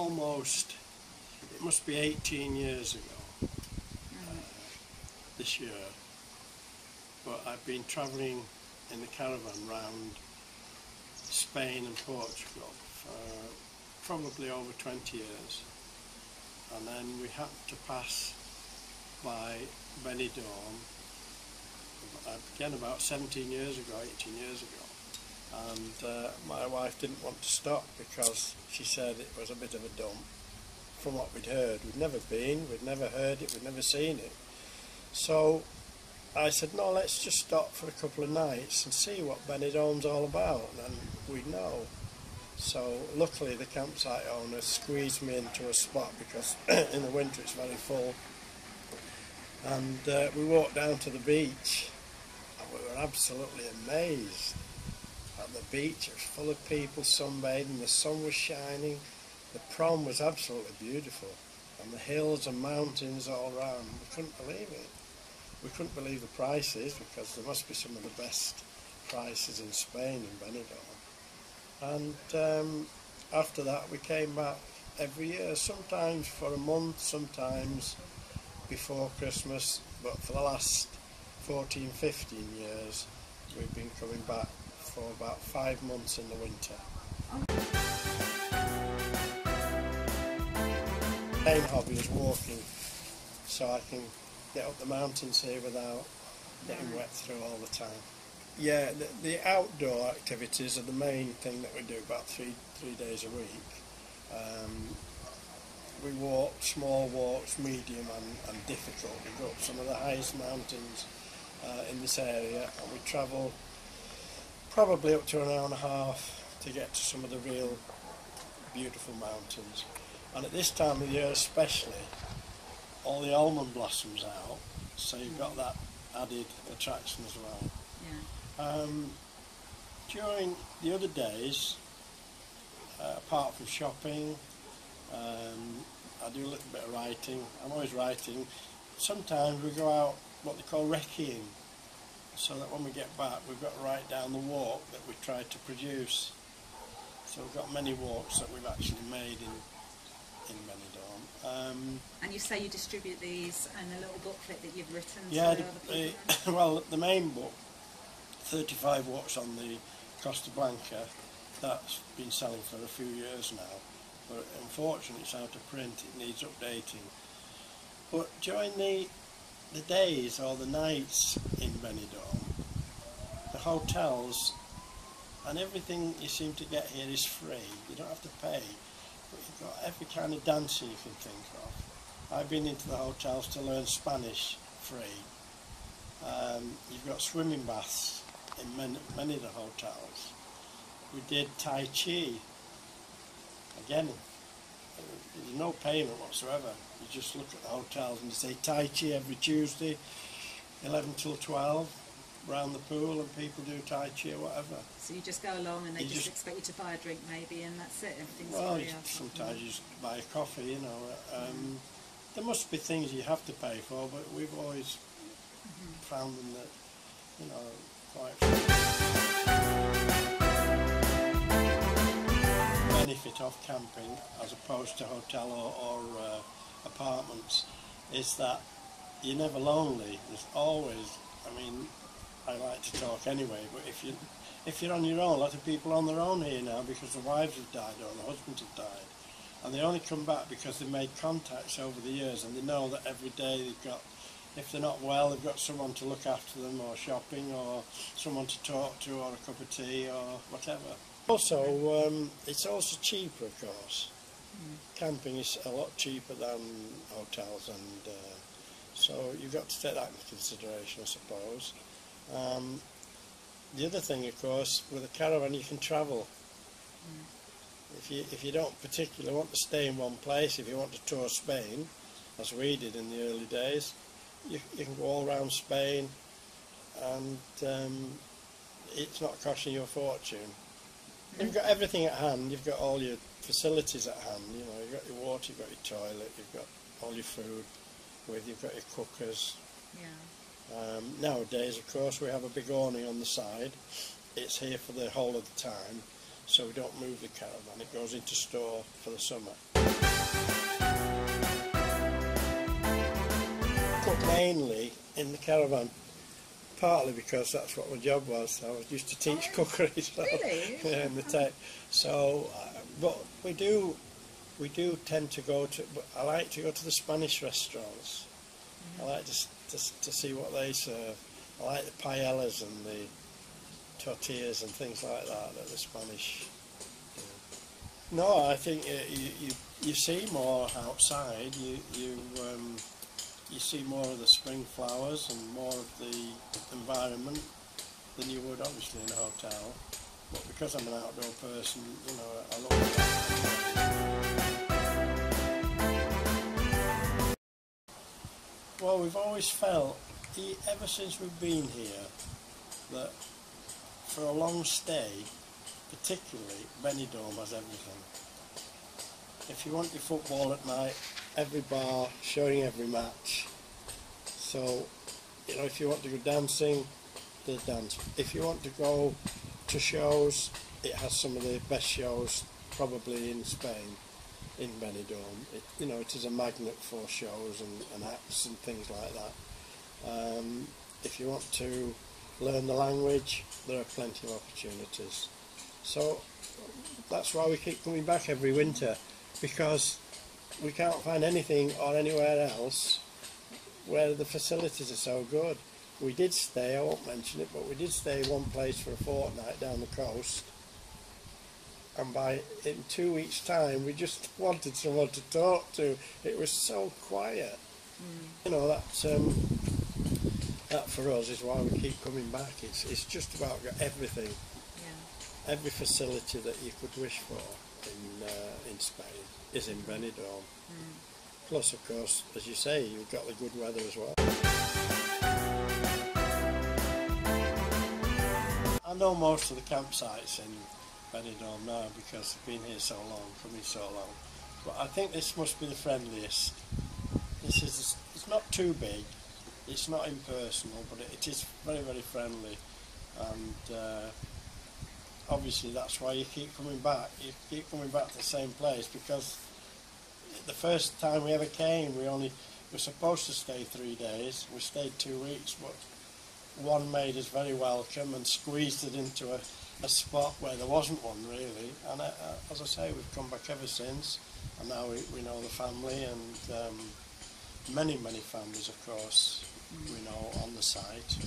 almost, it must be 18 years ago, this year, but I've been travelling in the caravan round Spain and Portugal for probably over 20 years, and then we happened to pass by Benidorm again about 17 years ago, 18 years ago, and my wife didn't want to stop because she said it was a bit of a dump from what we'd heard. We'd never been, we'd never heard it, we'd never seen it. So I said, no, let's just stop for a couple of nights and see what Benidorm's all about, and we'd know. So luckily the campsite owner squeezed me into a spot because in the winter it's very full, and we walked down to the beach and we were absolutely amazed at the beach. It was full of people sunbathing, the sun was shining, the prom was absolutely beautiful, and the hills and mountains all around. We couldn't believe it. We couldn't believe the prices, because there must be some of the best prices in Spain in Benidorm. And after that we came back every year, sometimes for a month, sometimes before Christmas, but for the last 14, 15 years we've been coming back for about 5 months in the winter. My main hobby is walking, so I can get up the mountains here without getting wet through all the time. Yeah, the outdoor activities are the main thing that we do about three days a week. We walk small walks, medium and difficult. We go up some of the highest mountains in this area, and we travel probably up to an hour and a half to get to some of the real beautiful mountains. And at this time of the year especially, all the almond blossoms out, so you've got that added attraction as well. Yeah. During the other days, apart from shopping, I do a little bit of writing. I'm always writing. Sometimes we go out what they call recceing, so that when we get back we've got to write down the walk that we tried to produce. So we've got many walks that we've actually made in Benidorm. And you say you distribute these in a little booklet that you've written to yeah, other people? well, the main book, 35 walks on the Costa Blanca, that's been selling for a few years now, but unfortunately it's out of print, it needs updating. But during the days or the nights in Benidorm, the hotels and everything you seem to get here is free. You don't have to pay, but you've got every kind of dancing you can think of. I've been into the hotels to learn Spanish free. You've got swimming baths in many of the hotels. We did Tai Chi. Again, there's no payment whatsoever. You just look at the hotels and you say Tai Chi every Tuesday, 11 till 12, round the pool, and people do Tai Chi or whatever. So you just go along and they just expect you to buy a drink maybe, and that's it? Everything's well, free sometimes you just buy a coffee, you know. There must be things you have to pay for, but we've always found them that, you know, quite benefit of camping as opposed to hotel or apartments is that you're never lonely. There's always, I mean, I like to talk anyway, but if you're on your own, a lot of people are on their own here now because the wives have died or the husbands have died, and they only come back because they've made contacts over the years, and they know that every day they've got, if they're not well, they've got someone to look after them, or shopping, or someone to talk to, or a cup of tea, or whatever. Also, it's also cheaper, of course. Camping is a lot cheaper than hotels, and so you've got to take that into consideration, I suppose. The other thing, of course, with a caravan you can travel. If you don't particularly want to stay in one place, if you want to tour Spain, as we did in the early days, you can go all around Spain, and it's not costing you a fortune. You've got everything at hand, you've got all your facilities at hand, you know, you've got your water, you've got your toilet, you've got all your food you've got your cookers. Yeah. Nowadays, of course, we have a big awning on the side. It's here for the whole of the time, so we don't move the caravan, it goes into store for the summer. Cook mainly in the caravan, partly because that's what my job was. I was used to teach cookery, so, really? yeah, in the tech. So, but we do tend to go to. I like to go to the Spanish restaurants. I like to see what they serve. I like the paellas and the tortillas and things like that the Spanish do. No, I think you see more outside. You see more of the spring flowers and more of the environment than you would obviously in a hotel. But because I'm an outdoor person, you know, I love it. Well, we've always felt, ever since we've been here, that for a long stay, particularly, Benidorm has everything. If you want your football at night, every bar showing every match. So, you know, if you want to go dancing, there's dance. If you want to go to shows, it has some of the best shows probably in Spain, in Benidorm. It is a magnet for shows and acts and things like that. If you want to learn the language, there are plenty of opportunities. So that's why we keep coming back every winter, because we can't find anything or anywhere else where the facilities are so good. We did stay, I won't mention it, but we did stay one place for a fortnight down the coast, and in 2 weeks' time we just wanted someone to talk to. It was so quiet. You know, that for us is why we keep coming back. It's just about got everything, every facility that you could wish for in Spain is in Benidorm. Plus, of course, as you say, you've got the good weather as well. I know most of the campsites in Benidorm now because I've been here so long, coming so long. But I think this must be the friendliest. It's not too big, it's not impersonal, but it is very, very friendly. And obviously that's why you keep coming back. You keep coming back to the same place, because the first time we ever came, we were supposed to stay 3 days. We stayed 2 weeks, but one made us very welcome and squeezed it into a spot where there wasn't one really. And as I say, we've come back ever since, and now we know the family, and many families, of course, we know on the site.